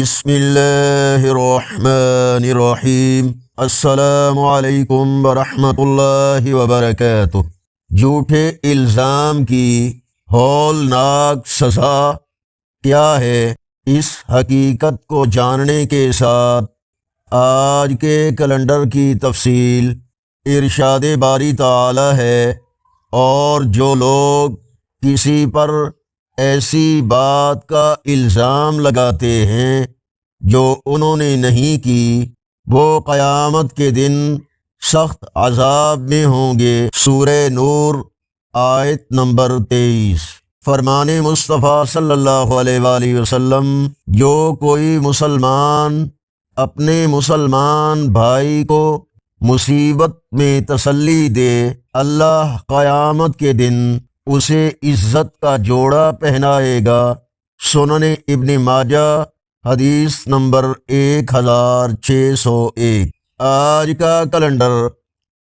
بسم اللہ الرحمن الرحیم۔ السلام علیکم ورحمۃ اللہ وبرکاتہ۔ جھوٹے الزام کی ہولناک سزا کیا ہے، اس حقیقت کو جاننے کے ساتھ آج کے کیلنڈر کی تفصیل ارشاد باری تعالی ہے، اور جو لوگ کسی پر ایسی بات کا الزام لگاتے ہیں جو انہوں نے نہیں کی، وہ قیامت کے دن سخت عذاب میں ہوں گے۔ سورہ نور آیت نمبر 23۔ فرمان مصطفیٰ صلی اللہ علیہ وآلہ وسلم، جو کوئی مسلمان اپنے مسلمان بھائی کو مصیبت میں تسلی دے، اللہ قیامت کے دن اسے عزت کا جوڑا پہنائے گا۔ سنن ابن ماجہ حدیث نمبر 1601۔ آج کا کیلنڈر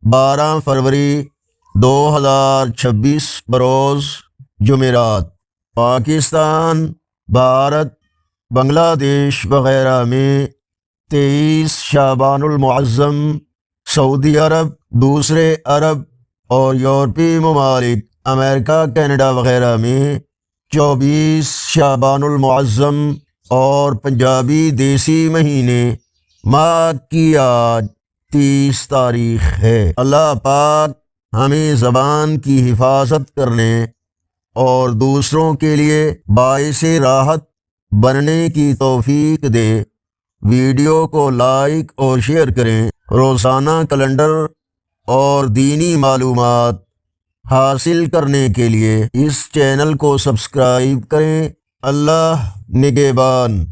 12 فروری 2026 بروز جمعرات۔ پاکستان، بھارت، بنگلہ دیش وغیرہ میں 23 شعبان المعظم، سعودی عرب، دوسرے عرب اور یورپی ممالک امریکہ، کینیڈا وغیرہ میں 24 شعبان المعظم اور پنجابی دیسی مہینے ماہ کی آج 30 تاریخ ہے۔ اللہ پاک ہمیں زبان کی حفاظت کرنے اور دوسروں کے لیے باعث راحت بننے کی توفیق دے۔ ویڈیو کو لائک اور شیئر کریں۔ روزانہ کیلنڈر اور دینی معلومات حاصل کرنے کے لیے اس چینل کو سبسکرائب کریں۔ اللہ نگہبان۔